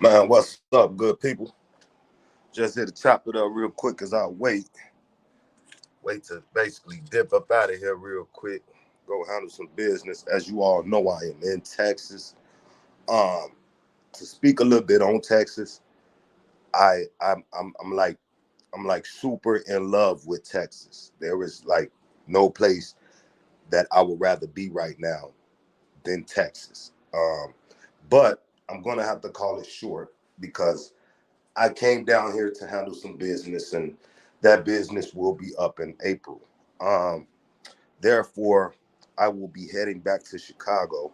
Man, what's up, good people? Just here to chop it up real quick as I wait to basically dip up out of here real quick, go handle some business. As you all know, I am in Texas. Um, to speak a little bit on Texas, I'm like super in love with Texas. There is like no place that I would rather be right now than Texas. But I'm gonna have to call it short because I came down here to handle some business, and that business will be up in April. Um, Therefore, I will be heading back to Chicago,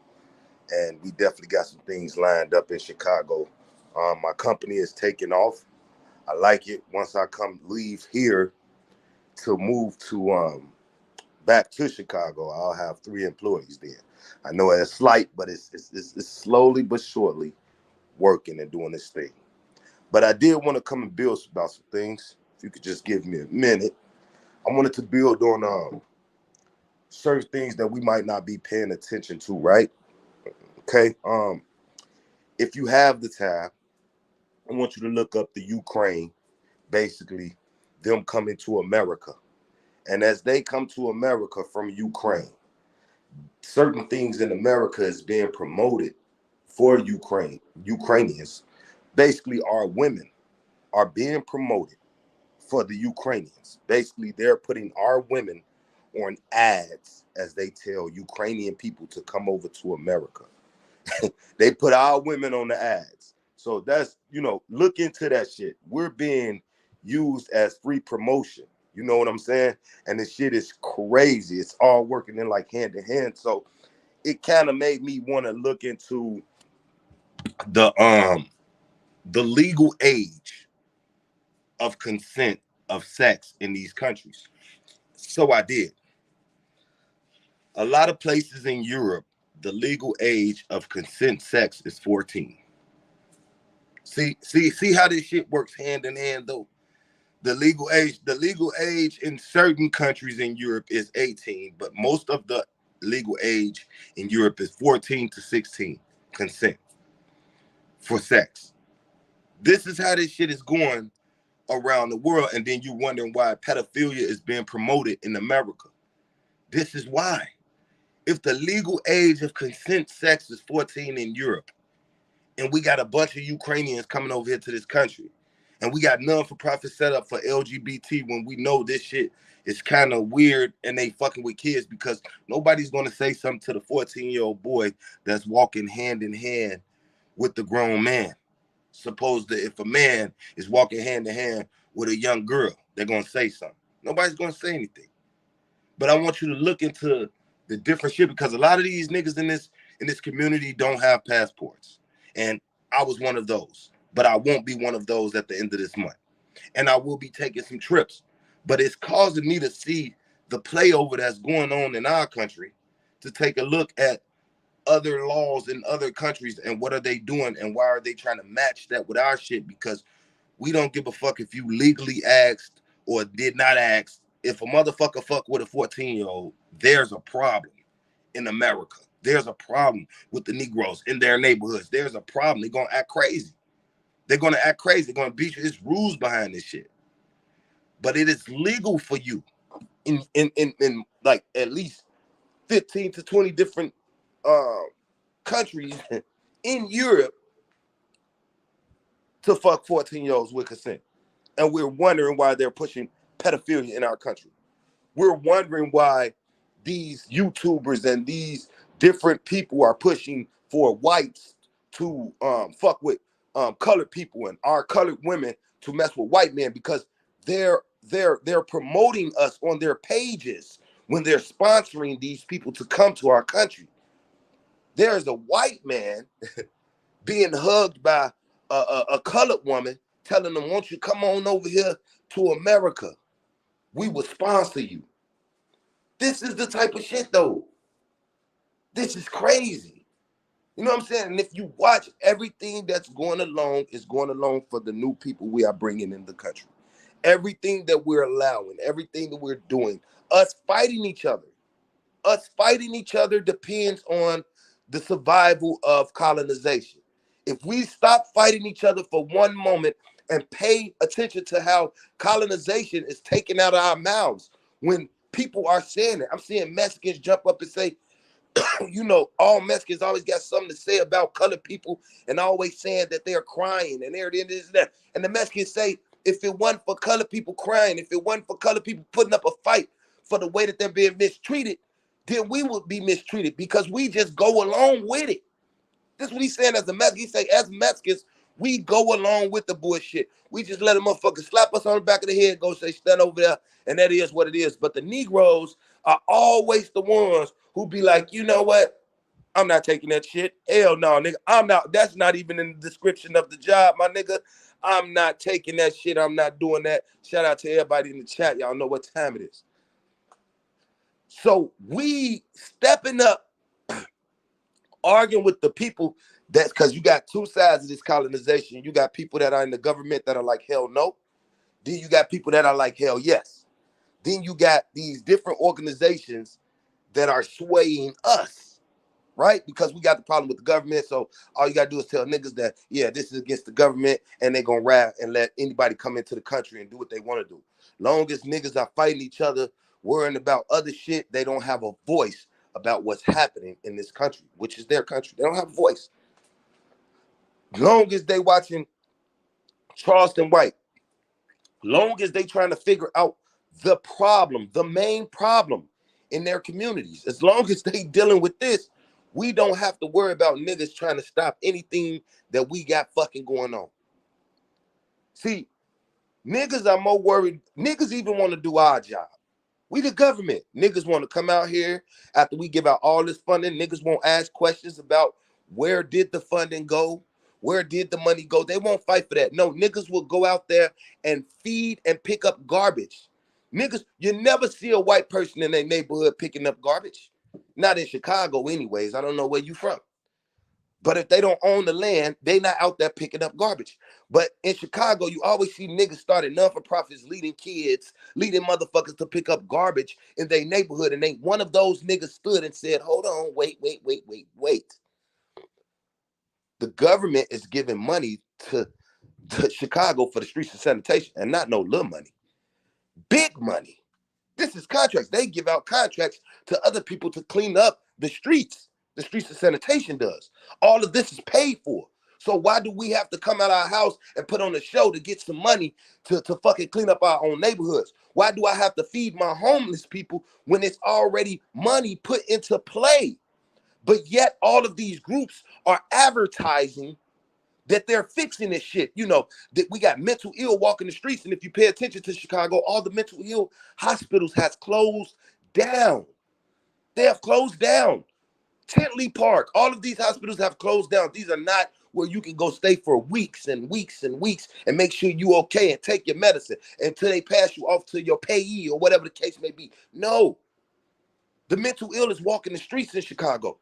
and we definitely got some things lined up in Chicago. My company is taking off. I like it. Once I come leave here to move to back to Chicago, I'll have 3 employees there. I know it's slight, but it's slowly but surely working and doing this thing. But I did want to come and build about some things. If you could just give me a minute, I wanted to build on certain things that we might not be paying attention to, right? Okay. If you have the time, I want you to look up the Ukraine, basically them coming to America. And as they come to America from Ukraine, certain things in America is being promoted for Ukrainians. Basically, our women are being promoted for the Ukrainians. Basically, they're putting our women on ads as they tell Ukrainian people to come over to America. They put our women on the ads. So that's, look into that shit. We're being used as free promotion. You know what I'm saying? And this shit is crazy. It's all working in like hand in hand. So it kind of made me want to look into the the legal age of consent of sex in these countries. So I did. A lot of places in Europe, the legal age of consent sex is 14. See how this shit works hand in hand though. The legal age in certain countries in Europe is 18, but most of the legal age in Europe is 14 to 16 consent for sex. This is how this shit is going around the world, and then you wondering why pedophilia is being promoted in America. This is why. If the legal age of consent sex is 14 in Europe, and we got a bunch of Ukrainians coming over here to this country, and we got non-for-profit set up for LGBT when we know this shit is kind of weird and they fucking with kids, because nobody's going to say something to the 14-year-old boy that's walking hand in hand with the grown man. Suppose that if a man is walking hand in hand with a young girl, they're going to say something. Nobody's going to say anything. But I want you to look into the different shit, because a lot of these niggas in this community don't have passports. And I was one of those. But I won't be one of those at the end of this month. And I will be taking some trips. But it's causing me to see the playover that's going on in our country, to take a look at other laws in other countries and what are they doing and why are they trying to match that with our shit, because we don't give a fuck if you legally asked or did not ask. If a motherfucker fuck with a 14-year-old, there's a problem in America. There's a problem with the Negroes in their neighborhoods. There's a problem. They're going to act crazy. They're going to act crazy. They're going to beat you. There's rules behind this shit. But it is legal for you in like at least 15 to 20 different countries in Europe to fuck 14-year-olds with consent. And we're wondering why they're pushing pedophilia in our country. We're wondering why these YouTubers and these different people are pushing for whites to fuck with colored people and our colored women to mess with white men, because they're promoting us on their pages when they're sponsoring these people to come to our country. There's a white man being hugged by a colored woman telling them, won't you come on over here to America? We will sponsor you. This is the type of shit, though. This is crazy. You know what I'm saying? And if you watch, everything that's going along is going along for the new people we are bringing in the country. Everything that we're allowing, everything that we're doing, us fighting each other. Us fighting each other depends on the survival of colonization. If we stop fighting each other for one moment and pay attention to how colonization is taken out of our mouths, when people are saying it, I'm seeing Mexicans jump up and say, you know, all Mexicans always got something to say about colored people and always saying that they're crying and they're this and that. And the Mexicans say, if it wasn't for colored people crying, if it wasn't for colored people putting up a fight for the way that they're being mistreated, then we would be mistreated because we just go along with it. This is what he's saying as a Mexican. He say, as Mexicans, we go along with the bullshit. We just let a motherfucker slap us on the back of the head, go say, stand over there, and that is what it is. But the Negroes are always the ones who be like, you know what? I'm not taking that shit. Hell no, nigga. I'm not. That's not even in the description of the job, my nigga. I'm not taking that shit. I'm not doing that. Shout out to everybody in the chat. Y'all know what time it is. So we stepping up, arguing with the people. That's because you got two sides of this colonization. You got people that are in the government that are like, hell no. Then you got people that are like, hell yes. Then you got these different organizations that are swaying us, right? Because we got the problem with the government. So all you got to do is tell niggas that, yeah, this is against the government, and they're going to rap and let anybody come into the country and do what they want to do. Long as niggas are fighting each other, worrying about other shit, they don't have a voice about what's happening in this country, which is their country. They don't have a voice. Long as they watching Charleston White, long as they trying to figure out the problem, the main problem in their communities, as long as they dealing with this, we don't have to worry about niggas trying to stop anything that we got fucking going on. See, niggas are more worried. Niggas even want to do our job. We the government. Niggas want to come out here after we give out all this funding. Niggas won't ask questions about where did the funding go? Where did the money go? They won't fight for that. No, niggas will go out there and feed and pick up garbage. Niggas, you never see a white person in their neighborhood picking up garbage. Not in Chicago anyways. I don't know where you from. But if they don't own the land, they not out there picking up garbage. But in Chicago, you always see niggas starting non-for-profits, leading kids, leading motherfuckers to pick up garbage in their neighborhood. And ain't one of those niggas stood and said, hold on, wait. The government is giving money to Chicago for the streets of sanitation, and not no little money. Big money. This is contracts. They give out contracts to other people to clean up the streets. The streets of sanitation does. All of this is paid for. So why do we have to come out of our house and put on a show to get some money to fucking clean up our own neighborhoods? Why do I have to feed my homeless people when it's already money put into play? But yet all of these groups are advertising that they're fixing this shit. You know, that we got mental ill walking the streets. And if you pay attention to Chicago, all the mental ill hospitals has closed down. They have closed down. Tentley Park, all of these hospitals have closed down. These are not where you can go stay for weeks and weeks and weeks and make sure you okay and take your medicine until they pass you off to your payee or whatever the case may be. No. The mental ill is walking the streets in Chicago.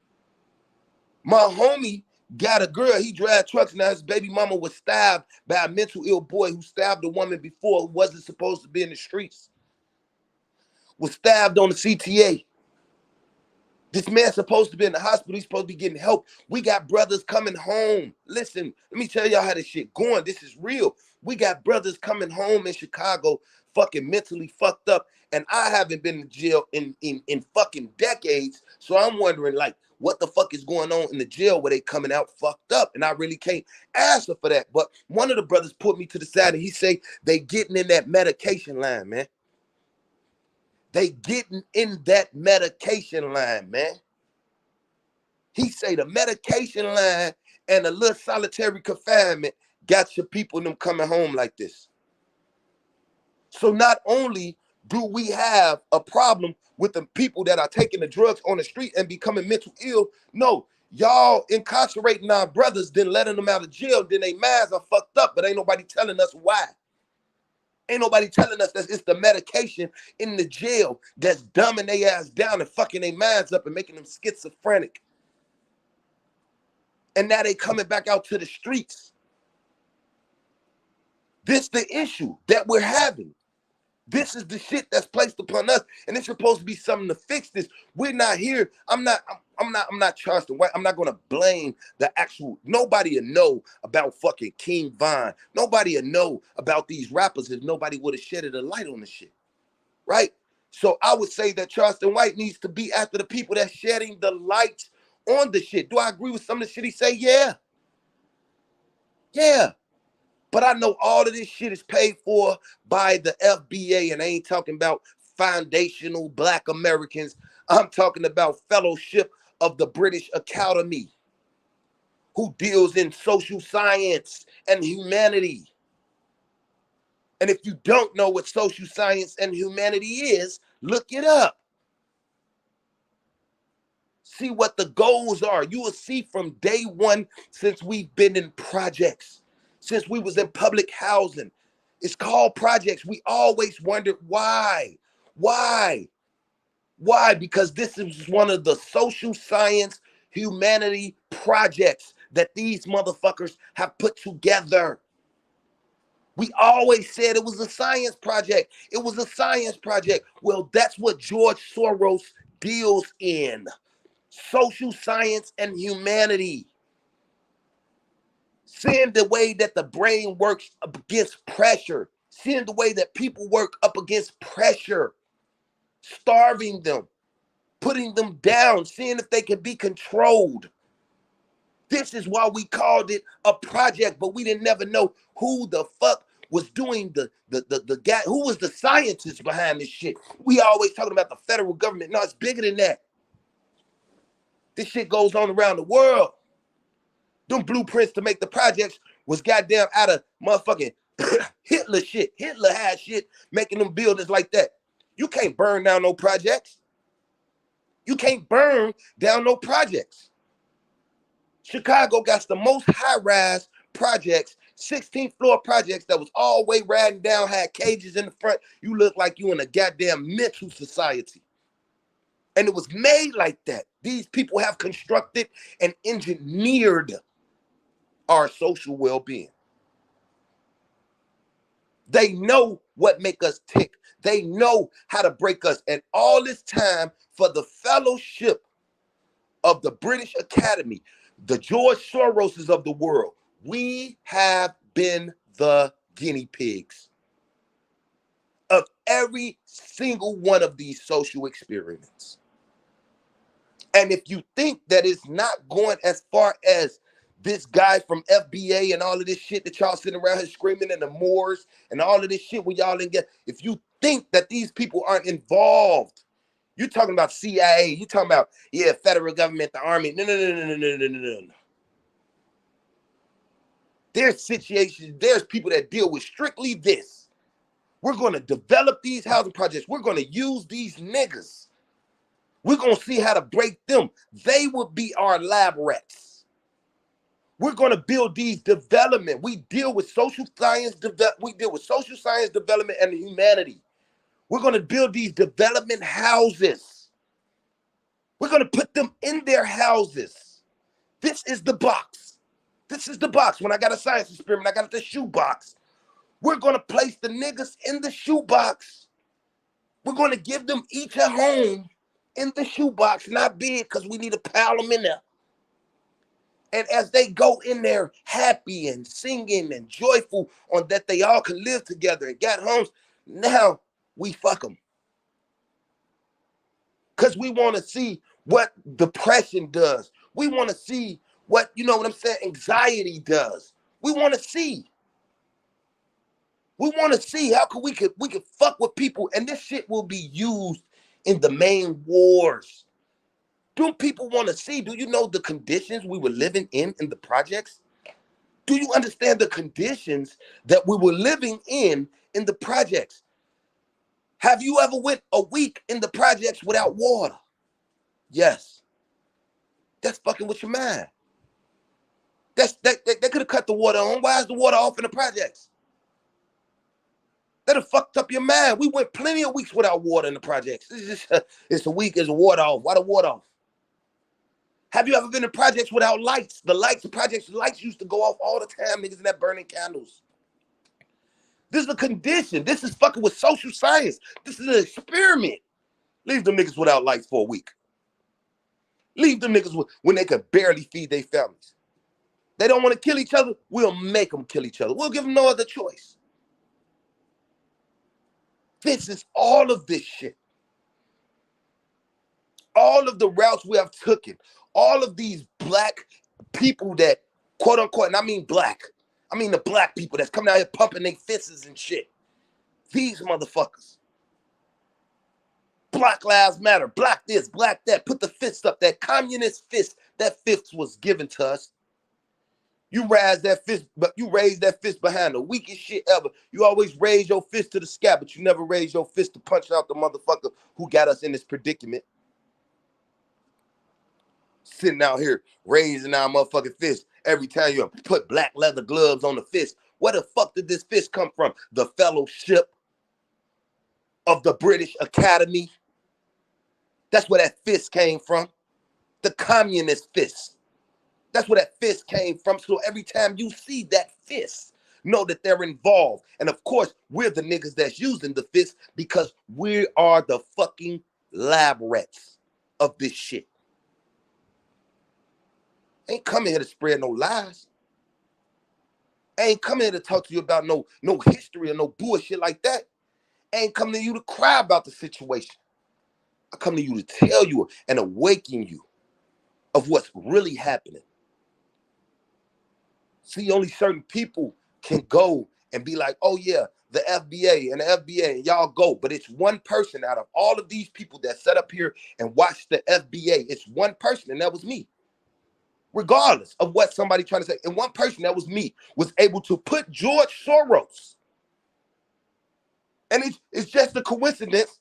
My homie got a girl. He drives trucks now. His baby mama was stabbed by a mental ill boy who stabbed a woman before who wasn't supposed to be in the streets. Was stabbed on the CTA. This man's supposed to be in the hospital. He's supposed to be getting help. We got brothers coming home. Listen, let me tell y'all how this shit going. This is real. We got brothers coming home in Chicago fucking mentally fucked up. And I haven't been to jail in fucking decades. So I'm wondering, like, what the fuck is going on in the jail where they coming out fucked up? And I really can't answer for that. But one of the brothers put me to the side and he say they getting in that medication line, man. They getting in that medication line, man. He say the medication line and a little solitary confinement got your people and them coming home like this. So not only do we have a problem with the people that are taking the drugs on the street and becoming mental ill, no, y'all incarcerating our brothers, then letting them out of jail, then they minds are fucked up, but ain't nobody telling us why. Ain't nobody telling us that it's the medication in the jail that's dumbing their ass down and fucking their minds up and making them schizophrenic. And now they coming back out to the streets. This the issue that we're having. This is the shit that's placed upon us, and it's supposed to be something to fix this. We're not here. I'm not Charleston White. I'm not gonna blame the actual. Nobody will know about fucking King Von. Nobody will know about these rappers if nobody would have shedded a light on the shit, right? So I would say that Charleston White needs to be after the people that's shedding the light on the shit. Do I agree with some of the shit he say? Yeah. Yeah. But I know all of this shit is paid for by the FBA, and I ain't talking about foundational Black Americans. I'm talking about Fellowship of the British Academy, who deals in social science and humanity. And if you don't know what social science and humanity is, look it up. See what the goals are. You will see from day one, since we've been in projects, since we was in public housing. It's called projects. We always wondered why. Why? Why? Because this is one of the social science humanity projects that these motherfuckers have put together. We always said it was a science project. It was a science project. Well, that's what George Soros deals in. Social science and humanity. Seeing the way that the brain works up against pressure. Seeing the way that people work up against pressure. Starving them. Putting them down. Seeing if they can be controlled. This is why we called it a project, but we didn't never know who the fuck was doing the guy, who was the scientist behind this shit. We always talking about the federal government. No, it's bigger than that. This shit goes on around the world. Them blueprints to make the projects was goddamn out of motherfucking Hitler shit. Hitler had shit making them buildings like that. You can't burn down no projects. You can't burn down no projects. Chicago got the most high-rise projects, 16th floor projects that was all the way riding down, had cages in the front. You look like you in a goddamn mental society. And it was made like that. These people have constructed and engineered our social well-being. They know what make us tick. They know how to break us. And all this time for the Fellowship of the British Academy, the George Soroses of the world, we have been the guinea pigs of every single one of these social experiments. And if you think that it's not going as far as this guy from FBA and all of this shit that y'all sitting around here screaming in the Moors and all of this shit where y'all didn't get, if you think that these people aren't involved, you're talking about CIA, you're talking about, yeah, federal government, the army. No. There's situations, there's people that deal with strictly this. We're going to develop these housing projects. We're going to use these niggas. We're going to see how to break them. They will be our lab rats. We're going to build these development. We deal with social science development and humanity. We're going to build these development houses. We're going to put them in their houses. This is the box. This is the box. When I got a science experiment, I got the shoe box. We're going to place the niggas in the shoe box. We're going to give them each a home in the shoebox, not big, because we need to pile them in there. And as they go in there happy and singing and joyful on that they all can live together and got homes, now we fuck them. Because we want to see what depression does. We want to see what, you know what I'm saying, anxiety does. We want to see. We want to see how we could fuck with people, and this shit will be used in the main wars. Do people want to see? Do you know the conditions we were living in the projects? Do you understand the conditions that we were living in the projects? Have you ever went a week in the projects without water? Yes. That's fucking with your mind. They could have cut the water on. Why is the water off in the projects? That have fucked up your mind. We went plenty of weeks without water in the projects. It's a week, is water off. Why the water off? Have you ever been in projects without lights? The lights used to go off all the time, niggas in that burning candles. This is a condition. This is fucking with social science. This is an experiment. Leave them niggas without lights for a week. Leave them niggas when they could barely feed their families. They don't want to kill each other. We'll make them kill each other. We'll give them no other choice. This is all of this shit. All of the routes we have taken. All of these black people that, quote unquote, and I mean black. I mean the black people that's coming out here pumping their fists and shit. These motherfuckers. Black Lives Matter. Black this, black that. Put the fist up. That communist fist. That fist was given to us. You raise that fist, but you raise that fist behind the weakest shit ever. You always raise your fist to the sky, but you never raise your fist to punch out the motherfucker who got us in this predicament. Sitting out here raising our motherfucking fist every time you put black leather gloves on the fist. Where the fuck did this fist come from? The Fellowship of the British Academy. That's where that fist came from. The communist fist. That's where that fist came from. So every time you see that fist, know that they're involved. And of course, we're the niggas that's using the fist because we are the fucking lab rats of this shit. Ain't coming here to spread no lies. Ain't coming here to talk to you about no history or no bullshit like that. Ain't coming to you to cry about the situation. I come to you to tell you and awaken you of what's really happening. See, only certain people can go and be like, oh yeah, the FBA and the FBA, and y'all go. But it's one person out of all of these people that sat up here and watched the FBA. It's one person, and that was me. Regardless of what somebody trying to say. And one person, that was me, was able to put George Soros. And it's just a coincidence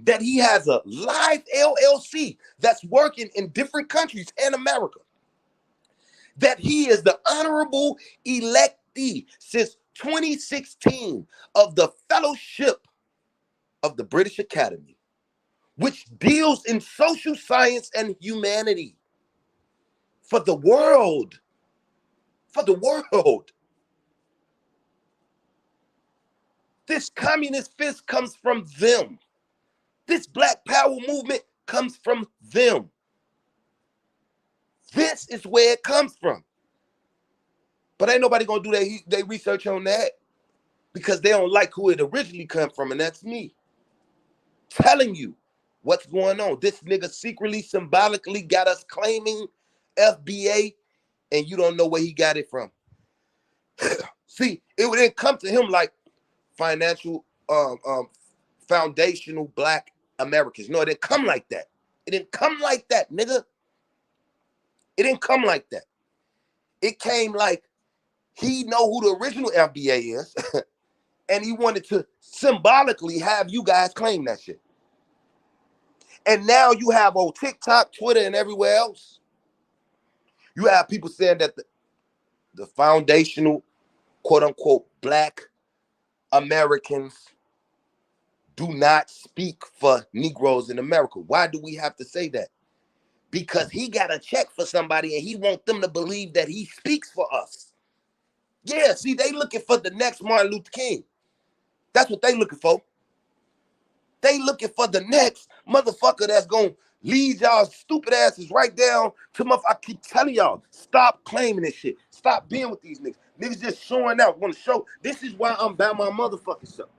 that he has a live LLC that's working in different countries and America. That he is the honorable electee since 2016 of the Fellowship of the British Academy, which deals in social science and humanity for the world. For the world. This communist fist comes from them. This Black Power movement comes from them. This is where it comes from. But ain't nobody gonna do they research on that because they don't like who it originally come from, and that's me. Telling you what's going on. This nigga secretly, symbolically got us claiming FBA, and you don't know where he got it from. See, it didn't come to him like financial, foundational Black Americans. No, it didn't come like that. It didn't come like that, nigga. It didn't come like that. It came like he know who the original FBA is, and he wanted to symbolically have you guys claim that shit. And now you have on TikTok, Twitter, and everywhere else, you have people saying that the foundational, quote unquote, Black Americans do not speak for Negroes in America. Why do we have to say that? Because he got a check for somebody and he wants them to believe that he speaks for us. Yeah, see, they looking for the next Martin Luther King. That's what they looking for. They looking for the next motherfucker that's going to lead y'all stupid asses right down to I keep telling y'all, stop claiming this shit. Stop being with these niggas. Niggas just showing out, want to show. This is why I'm by my motherfucking self.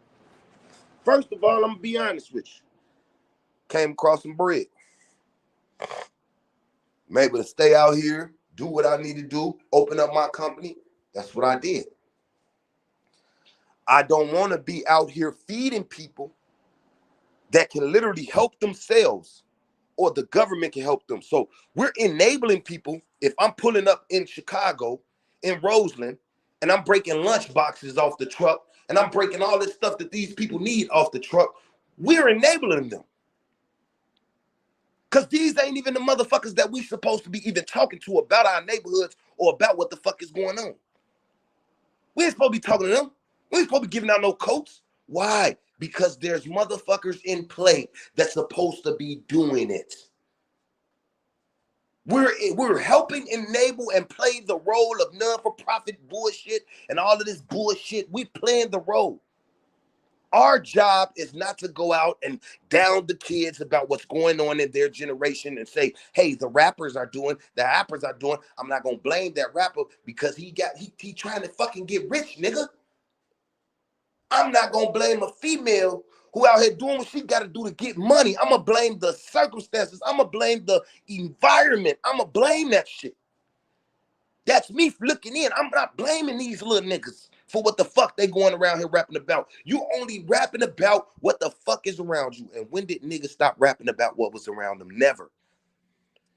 First of all, I'm going to be honest with you. Came across some bread. I'm able to stay out here, do what I need to do, open up my company. That's what I did. I don't want to be out here feeding people that can literally help themselves, or the government can help them. So we're enabling people. If I'm pulling up in Chicago, in Roseland, and I'm breaking lunch boxes off the truck, and I'm breaking all this stuff that these people need off the truck, we're enabling them. Because these ain't even the motherfuckers that we supposed to be even talking to about our neighborhoods or about what the fuck is going on. We ain't supposed to be talking to them. We ain't supposed to be giving out no coats. Why? Because there's motherfuckers in play that's supposed to be doing it. We're helping enable and play the role of non-for-profit bullshit and all of this bullshit. We playing the role. Our job is not to go out and down the kids about what's going on in their generation and say, hey, the rappers are doing, the rappers are doing. I'm not gonna blame that rapper because he trying to fucking get rich, nigga. I'm not gonna blame a female who out here doing what she gotta do to get money. I'm gonna blame the circumstances. I'm gonna blame the environment. I'm gonna blame that shit. That's me looking in. I'm not blaming these little niggas for what the fuck they going around here rapping about. You only rapping about what the fuck is around you. And when did niggas stop rapping about what was around them? Never.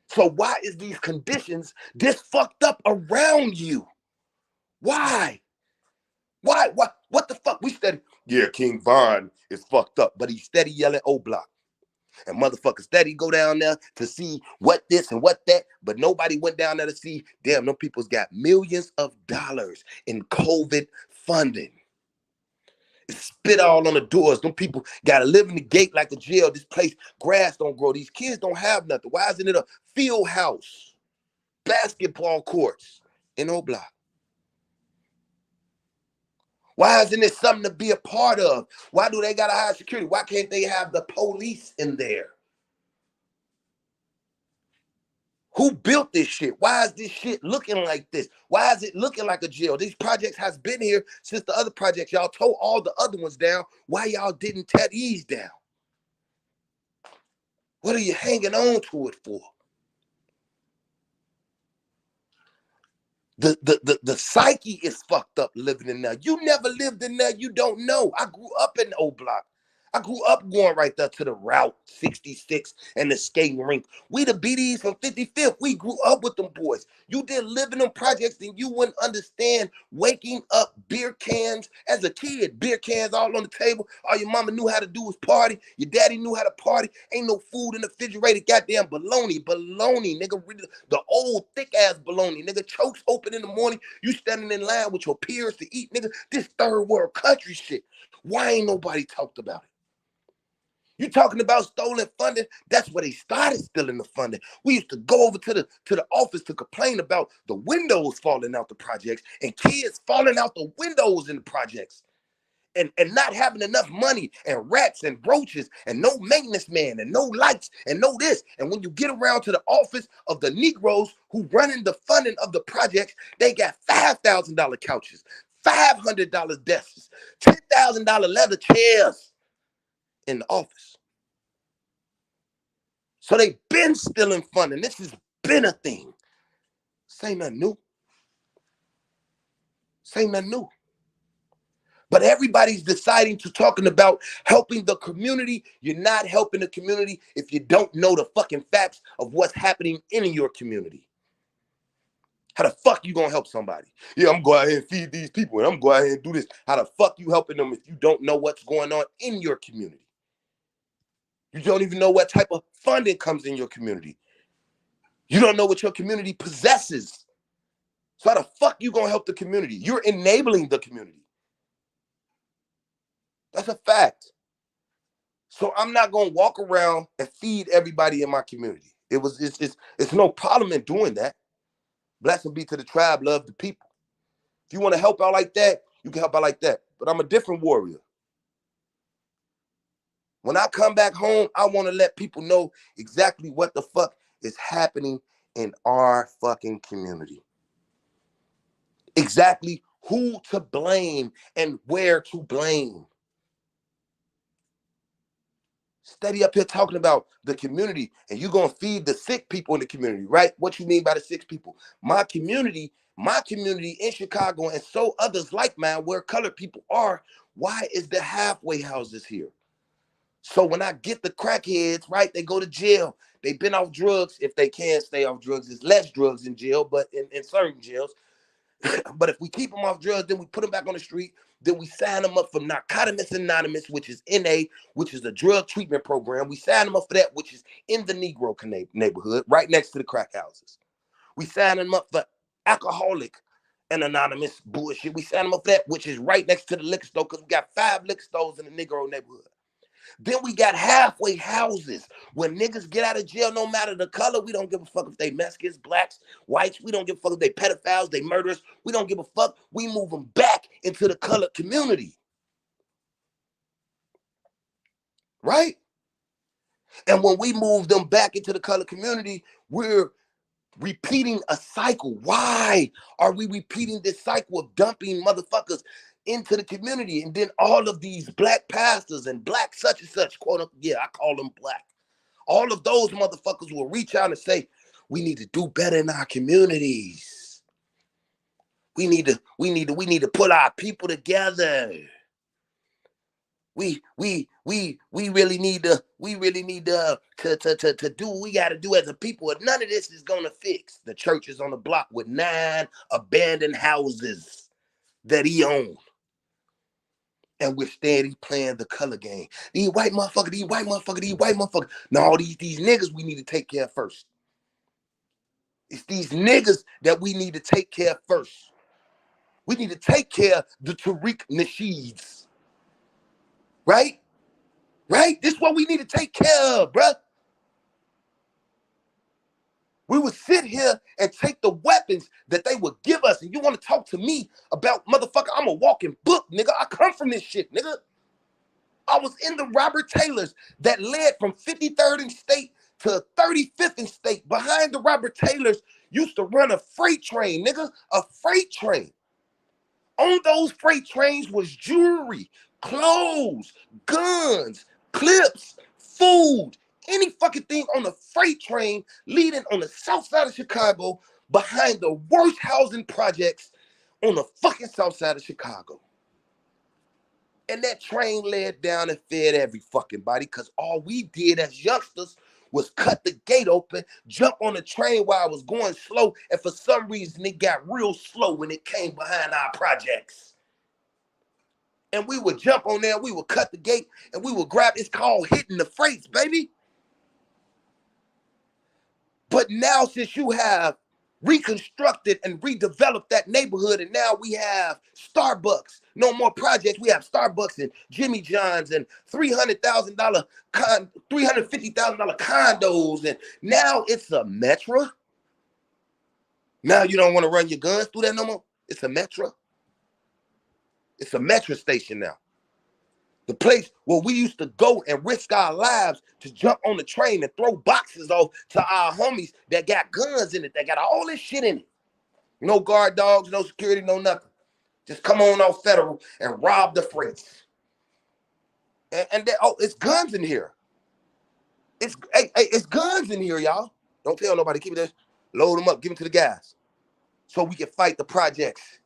So why is these conditions this fucked up around you? Why? Why? What the fuck? We steady. Yeah, King Von is fucked up, but he's steady yelling O Block. And motherfuckers steady go down there to see what this and what that, but nobody went down there to see, damn, them people's got millions of dollars in COVID funding. It's spit all on the doors. Them people got to live in the gate like a jail. This place, grass don't grow. These kids don't have nothing. Why isn't it a field house? Basketball courts in O Block. Why isn't it something to be a part of? Why do they got to hire security? Why can't they have the police in there? Who built this shit? Why is this shit looking like this? Why is it looking like a jail? These projects has been here since the other projects. Y'all tore all the other ones down. Why y'all didn't tear these down? What are you hanging on to it for? The psyche is fucked up living in there. You never lived in there. You don't know. I grew up in O Block. I grew up going right there to the Route 66 and the skating rink. We the BDs from 55th. We grew up with them boys. You didn't live in them projects, then you wouldn't understand waking up beer cans as a kid. Beer cans all on the table. All your mama knew how to do was party. Your daddy knew how to party. Ain't no food in the refrigerator. Goddamn baloney, nigga. The old thick-ass baloney, nigga. Chokes open in the morning. You standing in line with your peers to eat, nigga. This third world country shit. Why ain't nobody talked about it? You talking about stolen funding? That's where they started stealing the funding. We used to go over to the office to complain about the windows falling out the projects and kids falling out the windows in the projects and not having enough money and rats and roaches and no maintenance man and no lights and no this. And when you get around to the office of the Negroes who running the funding of the projects, they got $5,000 couches, $500 desks, $10,000 leather chairs in the office. So they've been stealing funding. This has been a thing. This ain't nothing new. This ain't nothing new. But everybody's deciding to talking about helping the community. You're not helping the community if you don't know the fucking facts of what's happening in your community. How the fuck you gonna help somebody? Yeah, I'm going out here and feed these people and I'm going out here and do this. How the fuck you helping them if you don't know what's going on in your community? You don't even know what type of funding comes in your community. You don't know what your community possesses. So how the fuck you gonna help the community? You're enabling the community. That's a fact. So I'm not gonna walk around and feed everybody in my community. It's no problem in doing that. Blessing be to the tribe, love the people. If you want to help out like that, you can help out like that. But I'm a different warrior. When I come back home, I want to let people know exactly what the fuck is happening in our fucking community. Exactly who to blame and where to blame. Steady up here talking about the community and you're going to feed the sick people in the community, right? What you mean by the sick people? My community in Chicago and so others like mine where colored people are, why is the halfway houses here? So when I get the crackheads, right, they go to jail. They've been off drugs. If they can stay off drugs, there's less drugs in jail, but in certain jails. But if we keep them off drugs, then we put them back on the street. Then we sign them up for Narcotics Anonymous, which is NA, which is a drug treatment program. We sign them up for that, which is in the Negro neighborhood, right next to the crack houses. We sign them up for Alcoholic and Anonymous bullshit. We sign them up for that, which is right next to the liquor store, because we got 5 liquor stores in the Negro neighborhood. Then we got halfway houses. When niggas get out of jail, no matter the color, we don't give a fuck if they Mexicans, blacks, whites. We don't give a fuck if they pedophiles, they murderers. We don't give a fuck. We move them back into the colored community. Right? And when we move them back into the colored community, we're repeating a cycle. Why are we repeating this cycle of dumping motherfuckers into the community? And then all of these black pastors and black such and such, quote unquote, yeah, I call them black. All of those motherfuckers will reach out and say, we need to do better in our communities. We need to put our people together. We really need to do what we got to do as a people. And none of this is gonna fix the churches on the block with 9 abandoned houses that he owned. And we're steady playing the color game. These white motherfuckers, these white motherfuckers, these white motherfuckers. Now these niggas we need to take care of first. It's these niggas that we need to take care of first. We need to take care of the Tariq Nasheeds. Right? Right? This is what we need to take care of, bruh. We would sit here and take the weapons that they would give us. And you want to talk to me about, motherfucker, I'm a walking book, nigga. I come from this shit, nigga. I was in the Robert Taylors that led from 53rd and State to 35th and State. Behind the Robert Taylors used to run a freight train, nigga. A freight train. On those freight trains was jewelry, clothes, guns, clips, food, any fucking thing on the freight train leading on the south side of Chicago behind the worst housing projects on the fucking south side of Chicago. And that train led down and fed every fucking body because all we did as youngsters was cut the gate open, jump on the train while I was going slow, and for some reason it got real slow when it came behind our projects. And we would jump on there, we would cut the gate, and we would grab, it's called hitting the freights, baby. But now since you have reconstructed and redeveloped that neighborhood, and now we have Starbucks, no more projects, we have Starbucks and Jimmy John's and $350,000 condos, and now it's a Metro. Now you don't want to run your guns through that no more. It's a Metro. It's a Metro station now. The place where we used to go and risk our lives to jump on the train and throw boxes off to our homies that got guns in it, that got all this shit in it. No guard dogs, no security, no nothing. Just come on off Federal and rob the freights. And it's guns in here. It's guns in here, y'all. Don't tell nobody. Keep it there. Load them up. Give them to the guys. So we can fight the projects.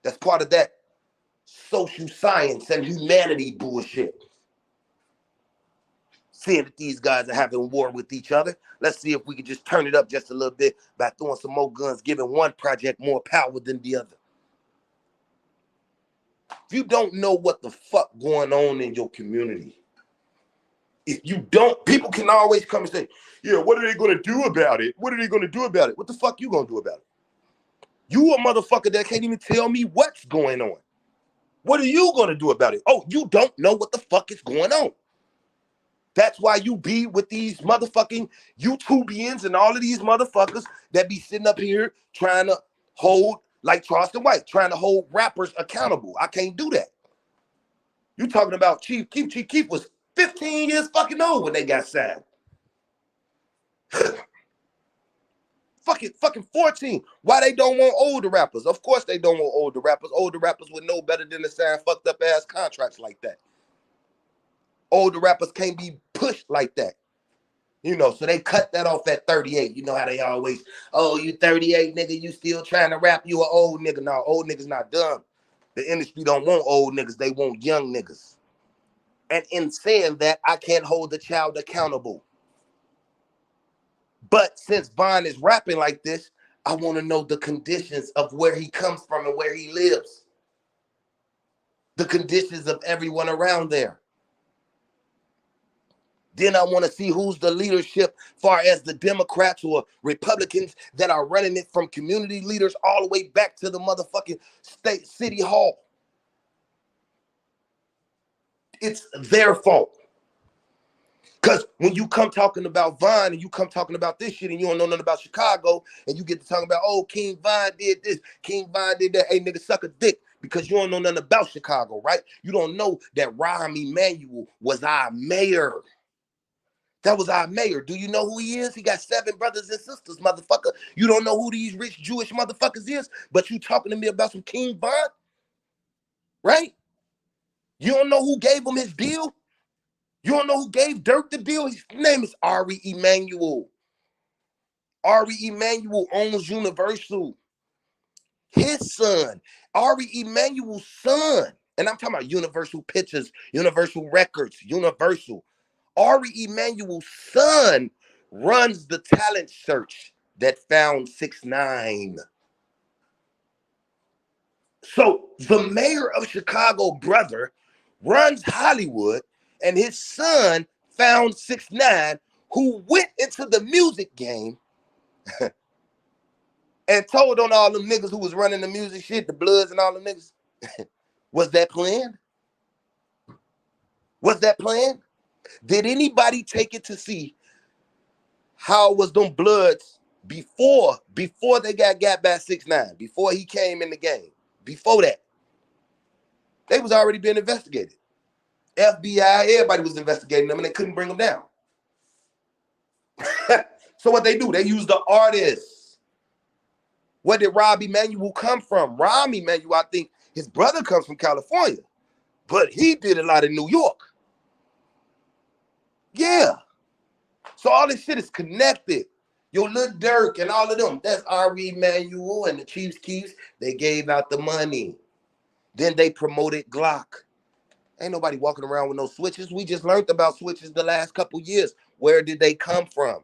That's part of that social science and humanity bullshit. Seeing that these guys are having war with each other, let's see if we can just turn it up just a little bit by throwing some more guns, giving one project more power than the other. If you don't know what the fuck going on in your community, if you don't, people can always come and say, yeah, what are they going to do about it? What are they going to do about it? What the fuck you going to do about it? You a motherfucker that can't even tell me what's going on. What are you going to do about it? Oh, you don't know what the fuck is going on. That's why you be with these motherfucking YouTubians and all of these motherfuckers that be sitting up here trying to hold, like Charleston White, trying to hold rappers accountable. I can't do that. You talking about Chief Keef. Chief Keef was 15 years fucking old when they got signed. Fucking 14. Why they don't want older rappers? Of course they don't want older rappers. Older rappers would know better than to sign fucked up ass contracts like that. Older rappers can't be pushed like that. You know, so they cut that off at 38. You know how they always, oh, you 38, nigga, you still trying to rap, you an old nigga. No, old niggas not dumb. The industry don't want old niggas, they want young niggas. And in saying that, I can't hold the child accountable. But since Von is rapping like this, I want to know the conditions of where he comes from and where he lives. The conditions of everyone around there. Then I want to see who's the leadership far as the Democrats or Republicans that are running it from community leaders all the way back to the motherfucking state city hall. It's their fault. Because when you come talking about Vine and you come talking about this shit and you don't know nothing about Chicago and you get to talking about, oh, King Vine did this, King Vine did that, hey, nigga, suck a dick because you don't know nothing about Chicago, right? You don't know that Rahm Emanuel was our mayor. That was our mayor. Do you know who he is? He got 7 brothers and sisters, motherfucker. You don't know who these rich Jewish motherfuckers is, but you talking to me about some King Vine, right? You don't know who gave him his deal? You don't know who gave Dirk the deal? His name is Ari Emanuel. Ari Emanuel owns Universal. His son, Ari Emanuel's son, and I'm talking about Universal Pictures, Universal Records, Universal. Ari Emanuel's son runs the talent search that found 6ix9ine. So the mayor of Chicago, brother, runs Hollywood, and his son found 6ix9ine, who went into the music game and told on all them niggas who was running the music shit, the Bloods and all them niggas. Was that planned? Was that planned? Did anybody take it to see how was them Bloods before they got by 6ix9ine, before he came in the game? Before that, they was already being investigated. FBI, everybody was investigating them and they couldn't bring them down. So what they do, they use the artists. Where did Rahm Emanuel come from? Rahm Emanuel, I think his brother comes from California, but he did a lot in New York. Yeah. So all this shit is connected. Yo, Lil Durk and all of them, that's Ari Emanuel and the Chiefs Keefs. They gave out the money. Then they promoted Glock. Ain't nobody walking around with no switches. We just learned about switches the last couple years. Where did they come from?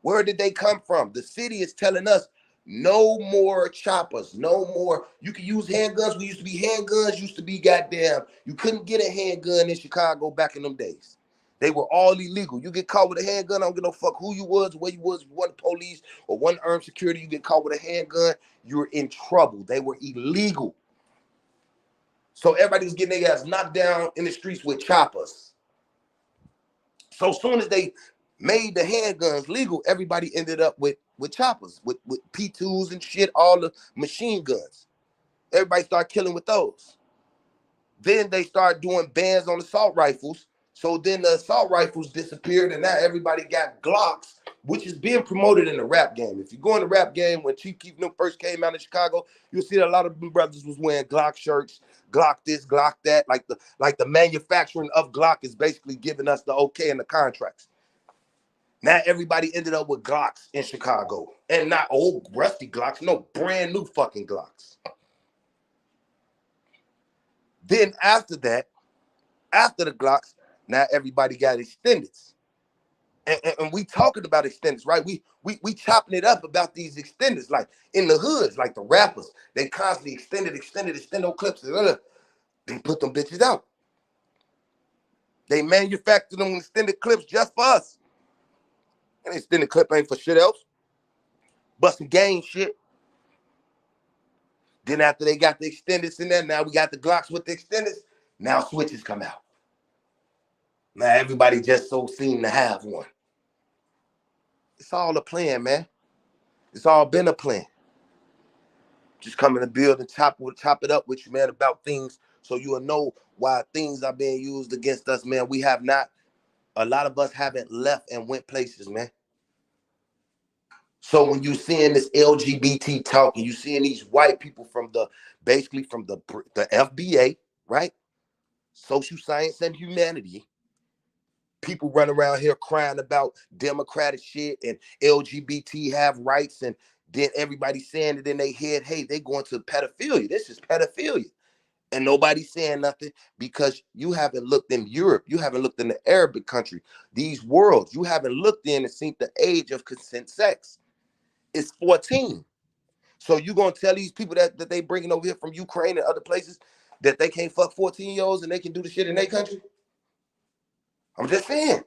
Where did they come from? The city is telling us no more choppers, no more. You can use handguns. We used to be handguns, used to be goddamn. You couldn't get a handgun in Chicago back in them days. They were all illegal. You get caught with a handgun, I don't give no fuck who you was, where you was, one police or one armed security, you get caught with a handgun, you're in trouble. They were illegal. So everybody was getting their ass knocked down in the streets with choppers. So as soon as they made the handguns legal, everybody ended up with choppers, with P2s and shit, all the machine guns. Everybody started killing with those. Then they started doing bans on assault rifles. So then the assault rifles disappeared, and now everybody got Glocks, which is being promoted in the rap game. If you go in the rap game, when Chief Keef them first came out in Chicago, you'll see that a lot of brothers was wearing Glock shirts, Glock this, Glock that. Like the manufacturing of Glock is basically giving us the okay in the contracts. Now everybody ended up with Glocks in Chicago. And not old rusty Glocks, no, brand new fucking Glocks. Then after that, after the Glocks, now everybody got extendeds. And we talking about extendeds, right? We chopping it up about these extendeds. Like in the hoods, like the rappers, they constantly extended clips. They put them bitches out. They manufacture them extended clips just for us. And extended clip ain't for shit else but some gang shit. Then after they got the extendeds in there, now we got the Glocks with the extendeds. Now switches come out. Now everybody just so seem to have one. It's all a plan, man. It's all been a plan. Just come in the build and chop it up with you, man, about things so you will know why things are being used against us, man. We have not, a lot of us haven't left and went places, man. So when you seeing this LGBT talk and you seeing these white people from the FBA, right? Social science and humanity, people run around here crying about democratic shit and LGBT have rights, and then everybody saying it in their head, hey, they going to pedophilia. This is pedophilia. And nobody's saying nothing because you haven't looked in Europe. You haven't looked in the Arabic country. These worlds, you haven't looked in and seen the age of consent sex. It's 14. So you gonna tell these people that they bringing over here from Ukraine and other places that they can't fuck 14-year-olds and they can do the shit in their country? I'm just saying.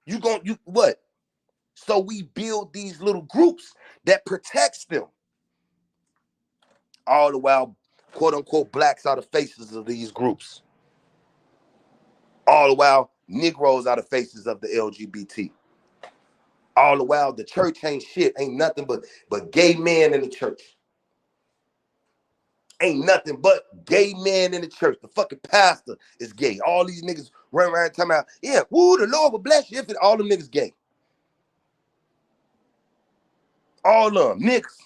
You what? So we build these little groups that protects them. All the while, quote unquote, blacks are the faces of these groups. All the while, Negroes are the faces of the LGBT. All the while, the church ain't shit. Ain't nothing but gay men in the church. Ain't nothing but gay men in the church. The fucking pastor is gay. All these niggas run around talking about, yeah, woo, the Lord will bless you if it, all them niggas gay. All of them niggas.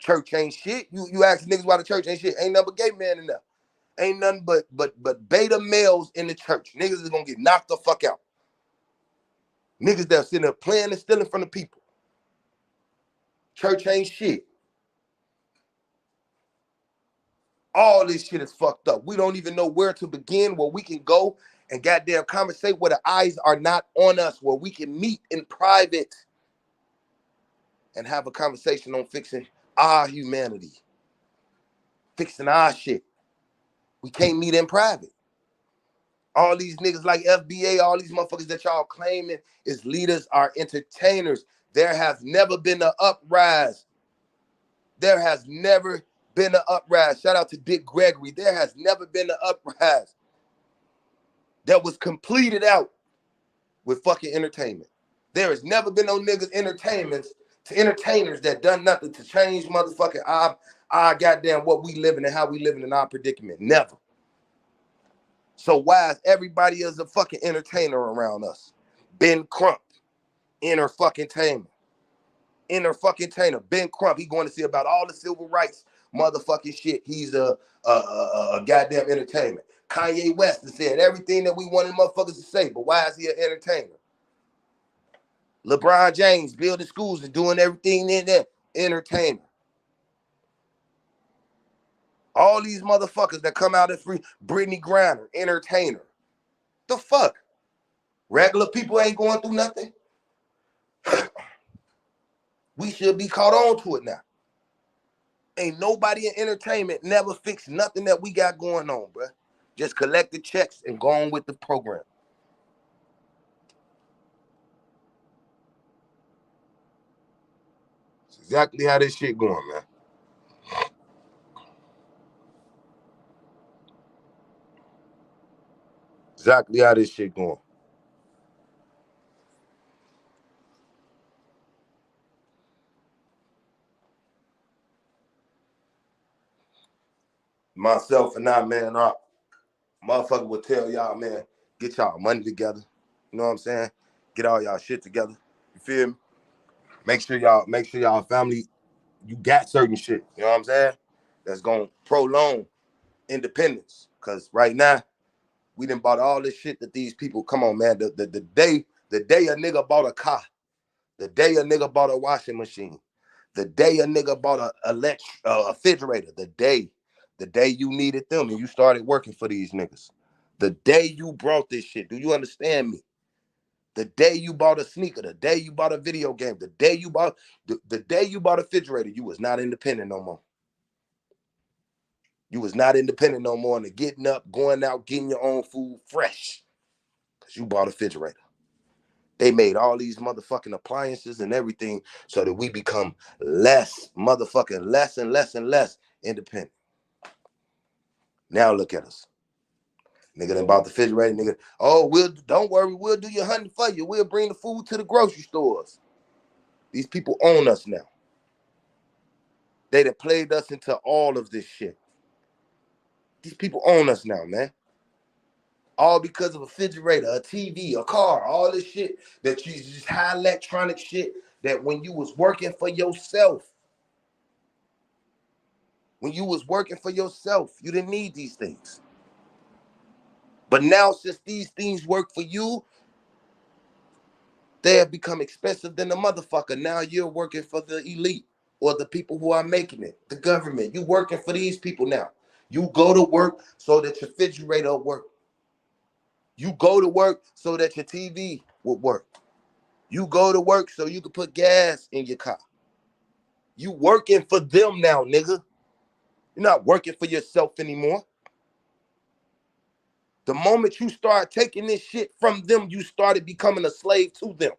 Church ain't shit. You ask niggas why the church ain't shit. Ain't nothing but gay men in there. Ain't nothing but beta males in the church. Niggas is gonna get knocked the fuck out. Niggas that sitting there playing and stealing from the people. Church ain't shit. All this shit is fucked up. We don't even know where to begin, where we can go and goddamn conversate where the eyes are not on us, where we can meet in private and have a conversation on fixing our humanity, fixing our shit. We can't meet in private. All these niggas like FBA, all these motherfuckers that y'all claiming is leaders are entertainers. There has never been an uprise. There has never been an uprise. Shout out to Dick Gregory. There has never been an uprise that was completed out with fucking entertainment. There has never been no niggas entertainers that done nothing to change motherfucking our goddamn what we living and how we living in our predicament. Never. So why is everybody is a fucking entertainer around us? Ben Crump, inner fucking tamer. Ben Crump, he going to see about all the civil rights motherfucking shit. He's a goddamn entertainment. Kanye West has said everything that we wanted motherfuckers to say, but why is he an entertainer? LeBron James building schools and doing everything in there, entertainer. All these motherfuckers that come out and free, Brittany Griner, entertainer. The fuck? Regular people ain't going through nothing. We should be caught on to it now. Ain't nobody in entertainment never fixed nothing that we got going on, bro. Just collect the checks and go on with the program. It's exactly how this shit going, man. Exactly how this shit going. Myself and I, man, motherfucker will tell y'all, man, get y'all money together. You know what I'm saying? Get all y'all shit together. You feel me? Make sure y'all family, you got certain shit. You know what I'm saying? That's gonna prolong independence. Cause right now, we done bought all this shit that these people, come on, man. The day a nigga bought a car, the day a nigga bought a washing machine, the day a nigga bought a refrigerator, the day you needed them and you started working for these niggas. The day you brought this shit, do you understand me? The day you bought a sneaker, the day you bought a video game, the day you bought a refrigerator, you was not independent no more. You was not independent no more, and getting up, going out, getting your own food fresh, because you bought a refrigerator. They made all these motherfucking appliances and everything so that we become less and less independent. Now look at us. Nigga done bought the refrigerator, nigga. Oh, don't worry, we'll do your hunting for you. We'll bring the food to the grocery stores. These people own us now. They done played us into all of this shit. These people own us now, man. All because of a refrigerator, a TV, a car, all this shit that you just high electronic shit that when you was working for yourself, you didn't need these things. But now since these things work for you, they have become expensive than a motherfucker. Now you're working for the elite or the people who are making it, the government. You working for these people now. You go to work so that your refrigerator will work. You go to work so that your TV will work. You go to work so you can put gas in your car. You working for them now, nigga. You're not working for yourself anymore. The moment you start taking this shit from them, you started becoming a slave to them.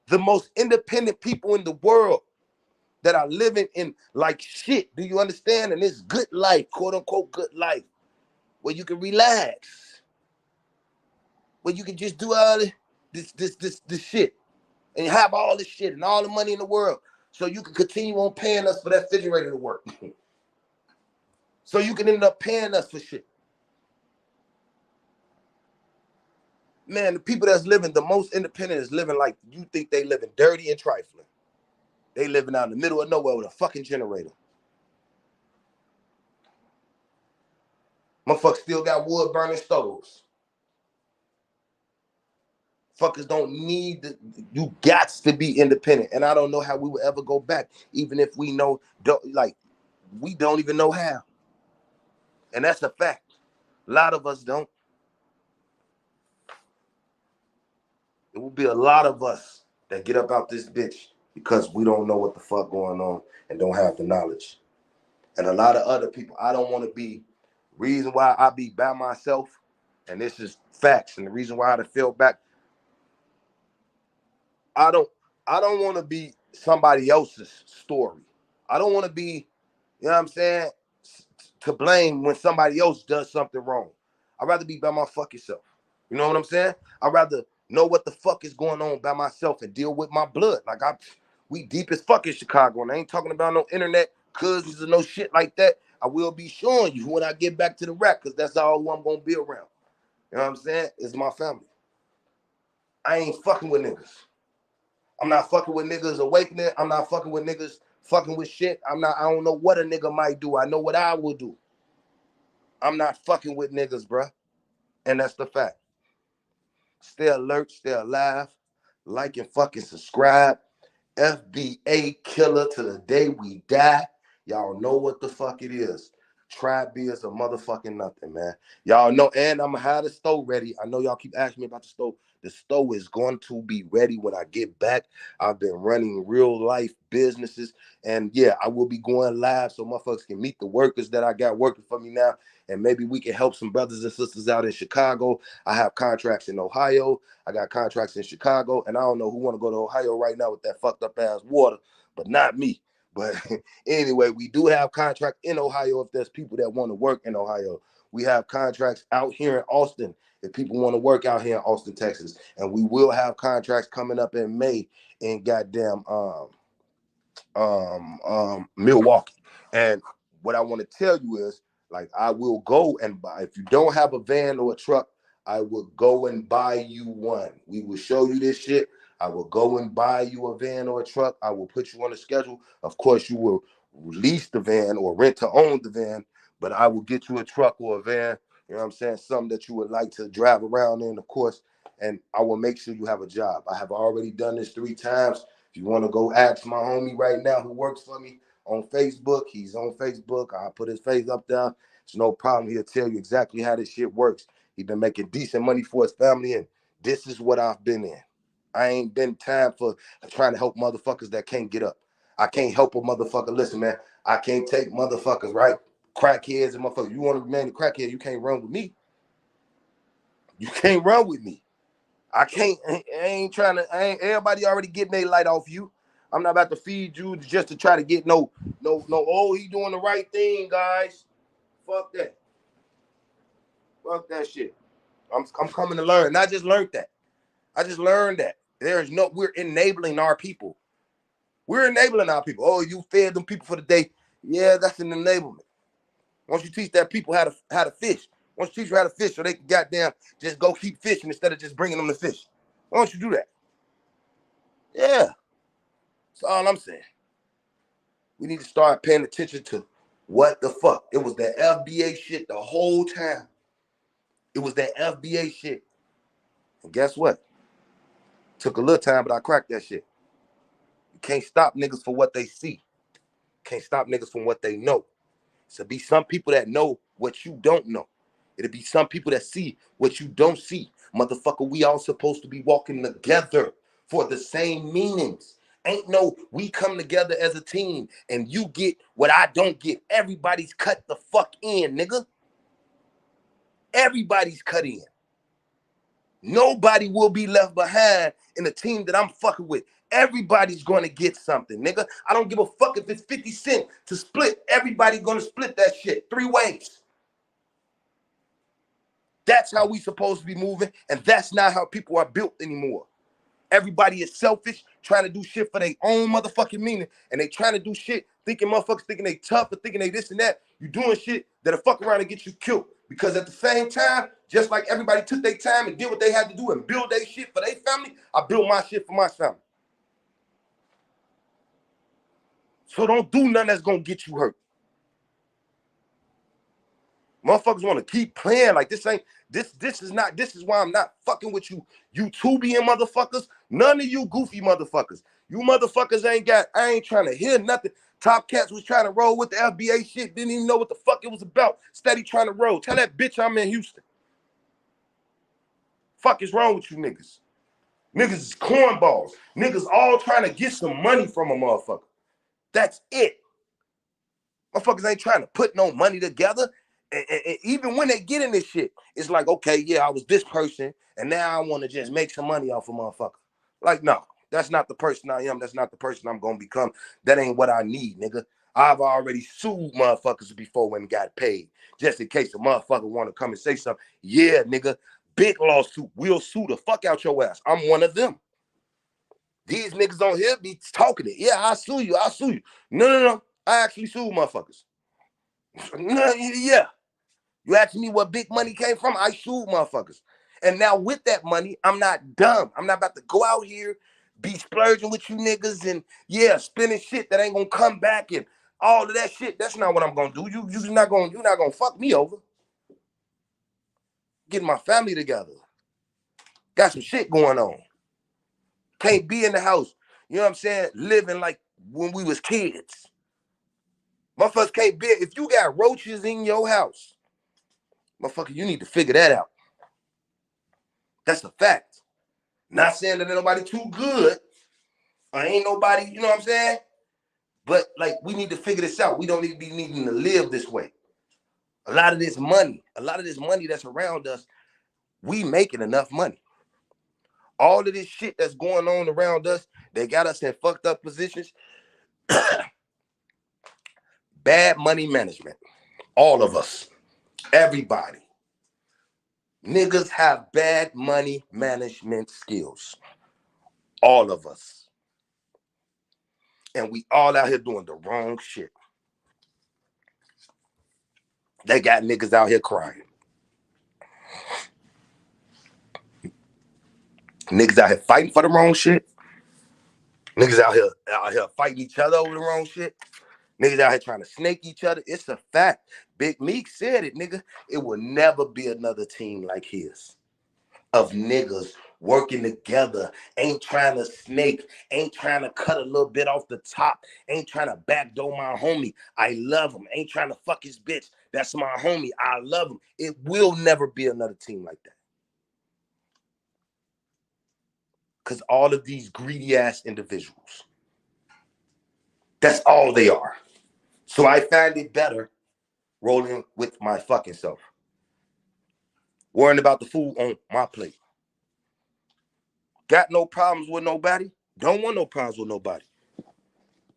The most independent people in the world that are living in like shit. Do you understand? And this good life, quote unquote good life, where you can relax, where you can just do all this shit and have all this shit and all the money in the world, so you can continue on paying us for that refrigerator to work. So you can end up paying us for shit. Man, the people that's living the most independent is living like you think they living dirty and trifling. They living out in the middle of nowhere with a fucking generator. Motherfuckers still got wood burning stoves. Fuckers don't need the, you got to be independent. And I don't know how we will ever go back, even if we know, we don't even know how. And that's a fact. A lot of us don't. It will be a lot of us that get up out this bitch because we don't know what the fuck going on and don't have the knowledge. And a lot of other people, I don't want to be, reason why I be by myself, and this is facts, and the reason why I feel back, I don't want to be somebody else's story. I don't want to be, you know what I'm saying, to blame when somebody else does something wrong. I'd rather be by my fucking self. You know what I'm saying? I'd rather know what the fuck is going on by myself and deal with my blood. Like we deep as fuck in Chicago, and I ain't talking about no internet cousins or no shit like that. I will be showing you when I get back to the rap, because that's all who I'm gonna be around. You know what I'm saying? It's my family. I ain't fucking with niggas. I'm not fucking with niggas awakening. I'm not fucking with niggas fucking with shit. I don't know what a nigga might do. I know what I will do. I'm not fucking with niggas, bruh. And that's the fact. Stay alert, stay alive, like and fucking subscribe. FBA killer to the day we die. Y'all know what the fuck it is. Try be as a motherfucking nothing, man. Y'all know, and I'm gonna have the stove ready. I know y'all keep asking me about the stove. The stove is going to be ready when I get back. I've been running real life businesses, and yeah, I will be going live so motherfuckers can meet the workers that I got working for me now, and maybe we can help some brothers and sisters out in Chicago. I have contracts in Ohio. I got contracts in Chicago, and I don't know who want to go to Ohio right now with that fucked up ass water, but not me. But anyway, we do have contracts in Ohio if there's people that want to work in Ohio. We have contracts out here in Austin if people want to work out here in Austin, Texas. And we will have contracts coming up in May in goddamn Milwaukee. And what I want to tell you is, like, I will go and buy, if you don't have a van or a truck, I will go and buy you one. We will show you this shit. I will go and buy you a van or a truck. I will put you on a schedule. Of course, you will lease the van or rent to own the van, but I will get you a truck or a van, you know what I'm saying, something that you would like to drive around in, of course, and I will make sure you have a job. I have already done this 3 times. If you want to go ask my homie right now who works for me on Facebook, he's on Facebook. I'll put his face up there. It's no problem. He'll tell you exactly how this shit works. He's been making decent money for his family, and this is what I've been in. I ain't been time for trying to help motherfuckers that can't get up. I can't help a motherfucker. Listen, man, I can't take motherfuckers, right? Crackheads and motherfuckers. You want to remain a crackhead, you can't run with me. You can't run with me. I can't, I ain't trying to, everybody already getting their light off you. I'm not about to feed you just to try to get no, oh, he doing the right thing, guys. Fuck that. Fuck that shit. I'm coming to learn. And I just learned that. I just learned that. We're enabling our people. We're enabling our people. Oh, you fed them people for the day. Yeah, that's an enablement. Once you teach that people how to fish, once you teach them how to fish so they can goddamn just go keep fishing instead of just bringing them to fish. Why don't you do that? Yeah. That's all I'm saying. We need to start paying attention to what the fuck. It was that FBA shit the whole time. It was that FBA shit. And guess what? Took a little time, but I cracked that shit. You can't stop niggas for what they see. Can't stop niggas from what they know. So be some people that know what you don't know. It'll be some people that see what you don't see. Motherfucker, we all supposed to be walking together for the same meanings. Ain't no, we come together as a team and you get what I don't get. Everybody's cut the fuck in, nigga. Everybody's cut in. Nobody will be left behind in the team that I'm fucking with. Everybody's going to get something, nigga. I don't give a fuck if it's 50 cents to split. Everybody's going to split that shit 3 ways. That's how we supposed to be moving, and that's not how people are built anymore. Everybody is selfish, trying to do shit for their own motherfucking meaning, and they trying to do shit thinking motherfuckers thinking they tough or thinking they this and that. You doing shit that'll fuck around and get you killed. Because at the same time, just like everybody took their time and did what they had to do and build their shit for their family, I built my shit for my family. So don't do nothing that's gonna get you hurt. Motherfuckers want to keep playing like this ain't this is why I'm not fucking with you YouTubian motherfuckers. None of you goofy motherfuckers. You motherfuckers I ain't trying to hear nothing. Top Cats was trying to roll with the FBA shit, didn't even know what the fuck it was about. Steady trying to roll. Tell that bitch I'm in Houston. Fuck is wrong with you niggas? Niggas is cornballs. Niggas all trying to get some money from a motherfucker. That's it. Motherfuckers ain't trying to put no money together. And even when they get in this shit, it's like, okay, yeah, I was this person, and now I want to just make some money off a motherfucker. Like, no, that's not the person I am. That's not the person I'm going to become. That ain't what I need, nigga. I've already sued motherfuckers before and got paid. Just in case a motherfucker want to come and say something. Yeah, nigga, big lawsuit. We'll sue the fuck out your ass. I'm one of them. These niggas on here be talking it. Yeah, I'll sue you. I'll sue you. No. I actually sued motherfuckers. No, yeah. You asking me where big money came from? I sued motherfuckers. And now with that money, I'm not dumb. I'm not about to go out here, be splurging with you niggas and, yeah, spending shit that ain't going to come back and all of that shit. That's not what I'm going to do. You're not going to fuck me over. Getting my family together. Got some shit going on. Can't be in the house, you know what I'm saying, living like when we was kids. Motherfuckers can't be, if you got roaches in your house, motherfucker, you need to figure that out. That's a fact. Not saying that ain't nobody too good. Or ain't nobody, you know what I'm saying? But like, we need to figure this out. We don't need to be needing to live this way. A lot of this money that's around us, we making enough money. All of this shit that's going on around us, they got us in fucked up positions. Bad money management. All of us. Everybody. Niggas have bad money management skills. All of us. And we all out here doing the wrong shit. They got niggas out here crying. Niggas out here fighting for the wrong shit. Niggas out here fighting each other over the wrong shit. Niggas out here trying to snake each other. It's a fact. Big Meek said it, nigga. It will never be another team like his. Of niggas working together, ain't trying to snake, ain't trying to cut a little bit off the top, ain't trying to backdoor my homie. I love him. Ain't trying to fuck his bitch. That's my homie. I love him. It will never be another team like that. Because all of these greedy ass individuals, that's all they are. So I find it better rolling with my fucking self. Worrying about the food on my plate. Got no problems with nobody. Don't want no problems with nobody.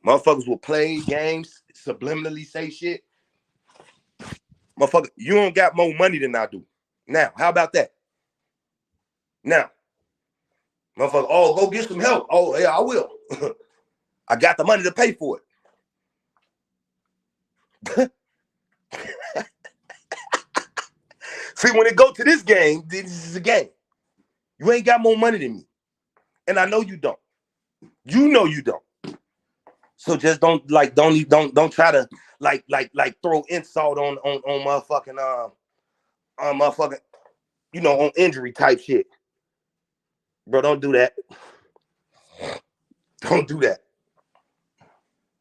Motherfuckers will play games, subliminally say shit. Motherfucker, you don't got more money than I do. Now, how about that? Now, motherfucker, oh, go get some help. Oh, yeah, I will. I got the money to pay for it. See, when it go to this game, this is a game. You ain't got more money than me. And I know you don't. You know you don't. So just don't try to like throw insult on motherfucking motherfucking, you know, on injury type shit. Bro, don't do that. Don't do that.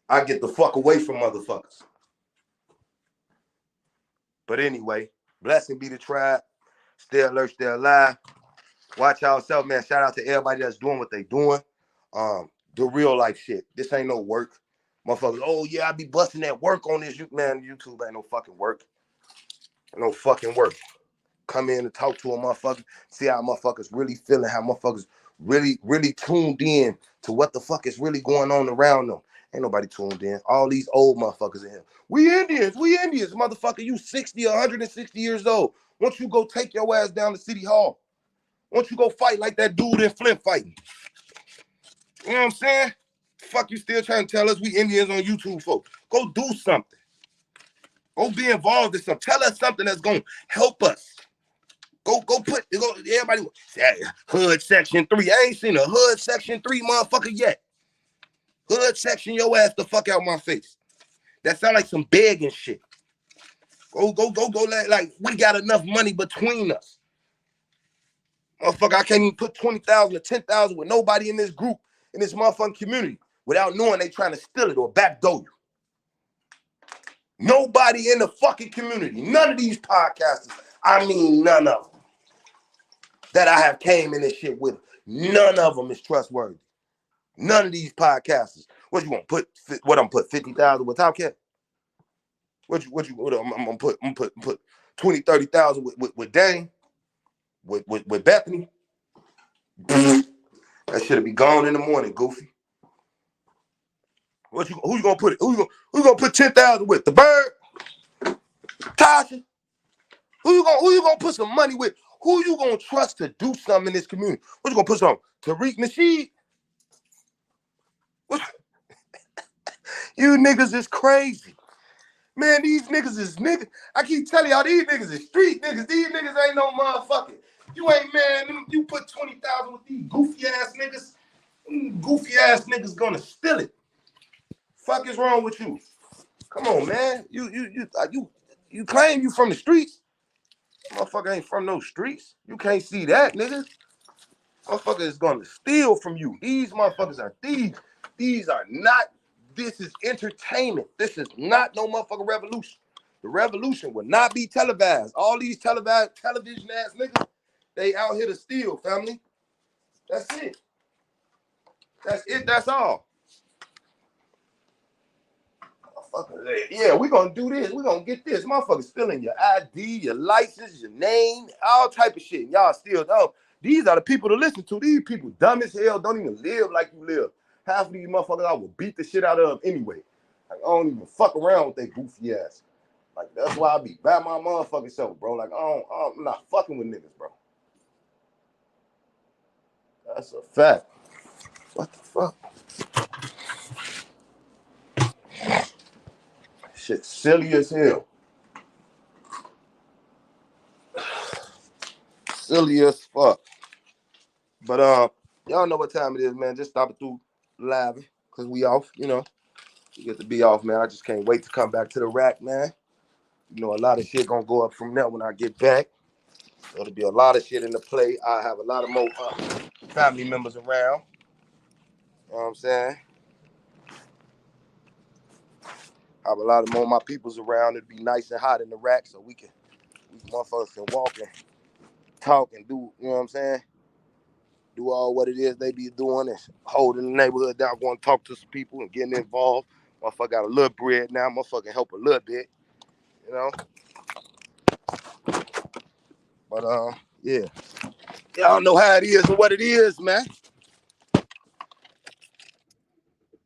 I get the fuck away from motherfuckers. But anyway, blessing be the tribe. Stay alert, stay alive. Watch yourself, man. Shout out to everybody that's doing what they doing. The real life shit. This ain't no work. Motherfuckers, oh yeah, I be busting that work on this. Man, YouTube ain't no fucking work. No fucking work. Come in and talk to a motherfucker. See how motherfuckers really feeling. How motherfuckers really tuned in to what the fuck is really going on around them. Ain't nobody tuned in. All these old motherfuckers in here. We Indians, motherfucker. You 60 or 160 years old. Once you go take your ass down to City Hall. Once you go fight like that dude in Flint fighting. You know what I'm saying? Fuck you still trying to tell us we Indians on YouTube, folks. Go do something. Go be involved in something. Tell us something that's gonna help us. Go everybody say hood section 3. I ain't seen a hood section 3 motherfucker yet. Hood section your ass the fuck out my face. That sound like some begging shit. Go like we got enough money between us. Motherfucker, I can't even put 20,000 or 10,000 with nobody in this group, in this motherfucking community, without knowing they trying to steal it or backdoor you. Nobody in the fucking community, none of these podcasters, I mean none of them, that I have came in this shit with, none of them is trustworthy. None of these podcasters. What you want? What I'm put 50,000 with Tomcat? What I'm gonna put 20, 30,000 with Dane, with Bethany. That shit'll be gone in the morning, Goofy. Who you gonna put it? Who you gonna put 10,000 with? The Bird? Tasha? Who you gonna put some money with? Who you gonna trust to do something in this community? What you gonna put some? Tariq Nasheed? You niggas is crazy. Man, these niggas is niggas. I keep telling y'all, these niggas is street niggas. These niggas ain't no motherfucking. You ain't, man, you put 20,000 with these goofy ass niggas. Goofy ass niggas gonna steal it. Fuck is wrong with you? Come on, man. You claim you from the streets. Motherfucker ain't from no streets. You can't see that, nigga. Motherfucker is gonna steal from you. These motherfuckers are thieves. These are not. This is entertainment. This is not no motherfucking revolution. The revolution will not be televised. All these television ass niggas, they out here to steal, family. That's it. That's it. That's all. Yeah, we're gonna do this. We're gonna get this. Motherfucker stealing your ID, your license, your name, all type of shit. Y'all still know. These are the people to listen to. These people dumb as hell, don't even live like you live. Half of these motherfuckers I will beat the shit out of them anyway. Like, I don't even fuck around with their goofy ass. Like, that's why I be by my motherfucking self, bro. Like, I'm not fucking with niggas, bro. That's a fact. What the fuck? Shit silly as hell. Silly as fuck. But y'all know what time it is, man. Just stop it through live, because we off, you know. We get to be off, man. I just can't wait to come back to the rack, man. You know, a lot of shit gonna go up from there when I get back. There'll be a lot of shit in the play. I have a lot of more family members around. You know what I'm saying? I have a lot of more of my peoples around. It'll be nice and hot in the rack, so we motherfuckers can walk and talk and do, you know what I'm saying? Do all what it is they be doing and holding the neighborhood down, going to talk to some people and getting involved. Motherfucker got a little bread now. Motherfucker help a little bit, you know? But yeah. Y'all know how it is and what it is, man.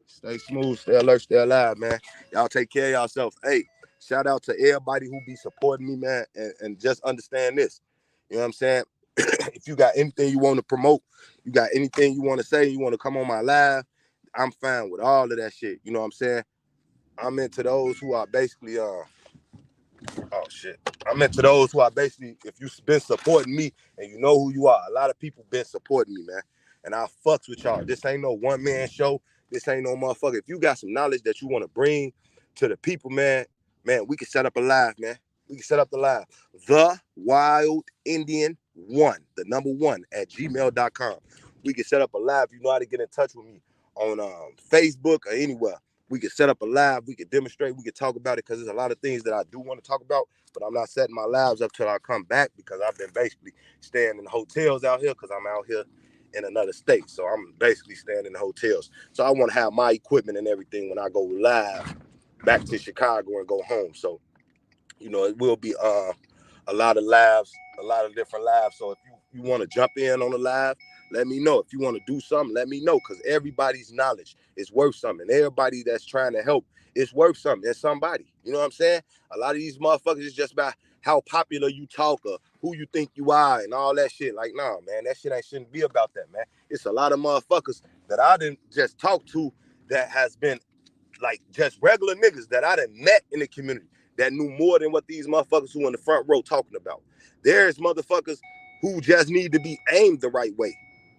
Stay smooth, stay alert, stay alive, man. Y'all take care of yourself. Hey, shout out to everybody who be supporting me, man, and just understand this. You know what I'm saying? If you got anything you want to promote, you got anything you want to say, you want to come on my live, I'm fine with all of that shit. You know what I'm saying? I'm into those who are basically oh shit. I'm into those who are basically, if you've been supporting me and you know who you are, a lot of people been supporting me, man. And I fucks with y'all. This ain't no one-man show. This ain't no motherfucker. If you got some knowledge that you want to bring to the people, man, we can set up a live, man. We can set up the live. The Wild Indian 1, the number 1 at gmail.com. We can set up a live. You know how to get in touch with me on Facebook or anywhere. We could set up a live, we could demonstrate, we could talk about it, because there's a lot of things that I do want to talk about, but I'm not setting my lives up till I come back, because I've been basically staying in hotels out here, because I'm out here in another state. So I'm basically staying in the hotels. So I want to have my equipment and everything when I go live back to Chicago and go home. So, you know, it will be a lot of lives, a lot of different lives. So if you want to jump in on the live, let me know. If you want to do something, let me know. Because everybody's knowledge is worth something. Everybody that's trying to help is worth something. There's somebody. You know what I'm saying? A lot of these motherfuckers is just about how popular you talk or who you think you are and all that shit. Like, nah, man, that shit shouldn't be about that, man. It's a lot of motherfuckers that I didn't just talk to that has been like just regular niggas that I done met in the community that knew more than what these motherfuckers who in the front row talking about. There's motherfuckers who just need to be aimed the right way.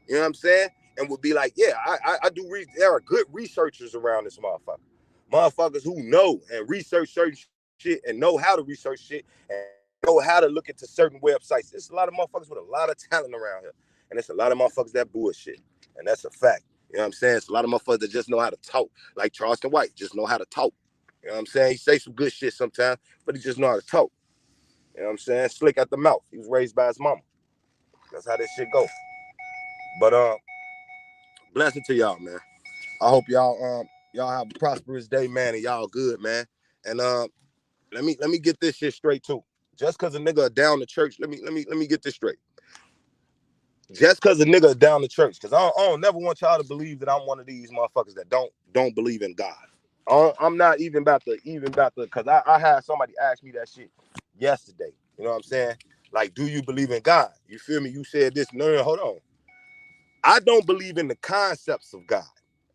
You know what I'm saying? And would be like, yeah, I do. There are good researchers around this motherfucker. Motherfuckers who know and research certain shit and know how to research shit and know how to look into certain websites. There's a lot of motherfuckers with a lot of talent around here. And it's a lot of motherfuckers that bullshit. And that's a fact. You know what I'm saying? It's a lot of motherfuckers that just know how to talk. Like Charleston White, just know how to talk. You know what I'm saying? He say some good shit sometimes, but he just know how to talk. You know what I'm saying? Slick at the mouth. He was raised by his mama. That's how this shit go. But blessing to y'all, man. I hope y'all have a prosperous day, man, and y'all good, man. And let me get this shit straight too. Just cause a nigga down the church, let me get this straight. Just cause a nigga down the church, cause I don't never want y'all to believe that I'm one of these motherfuckers that don't believe in God. I'm not even about to, cause I had somebody ask me that shit yesterday. You know what I'm saying? Like, do you believe in God? You feel me? You said this. No, hold on. I don't believe in the concepts of God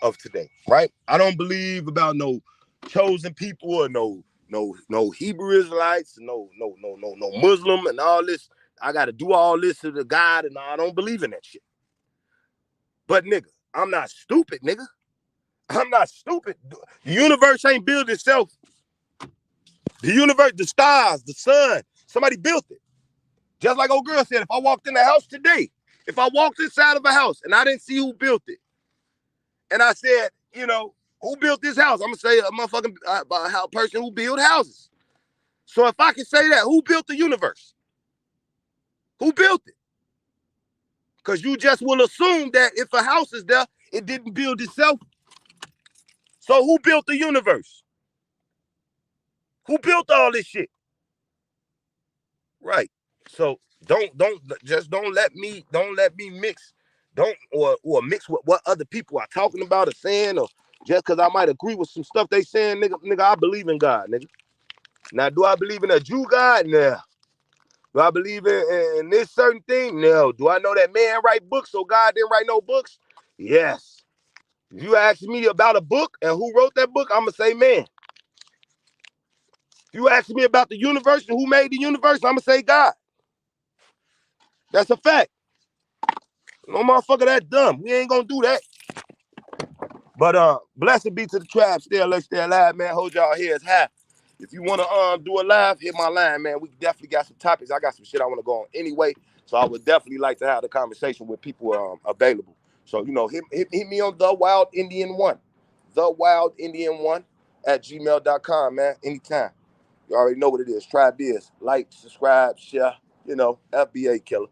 of today, right? I don't believe about no chosen people or no Hebrew Israelites, no Muslim and all this. I got to do all this to the God, and I don't believe in that shit. But nigga, I'm not stupid, nigga. I'm not stupid. The universe ain't built itself. The universe, the stars, the sun, somebody built it. Just like old girl said, if I walked in the house today, if I walked inside of a house and I didn't see who built it, and I said, you know, who built this house? I'm gonna say a motherfucking person who built houses. So if I can say that, who built the universe? Who built it? Because you just will assume that if a house is there, it didn't build itself. So who built the universe? Who built all this shit? Right. So don't let me mix or mix with what other people are talking about or saying, or just because I might agree with some stuff they saying, nigga, I believe in God, nigga. Now, do I believe in a Jew God? No. Do I believe in this certain thing? No. Do I know that man write books so God didn't write no books? Yes. If you ask me about a book and who wrote that book, I'm going to say man. If you ask me about the universe and who made the universe, I'm going to say God. That's a fact. No motherfucker that dumb. We ain't going to do that. But blessed be to the tribe. Let's stay alive, man. Hold y'all heads high. If you want to do a live, hit my line, man. We definitely got some topics. I got some shit I want to go on anyway. So I would definitely like to have the conversation with people available. So, you know, hit me on The Wild Indian One. The Wild Indian One at gmail.com, man. Anytime. You already know what it is. Try this. Like, subscribe, share, you know, FBA killer.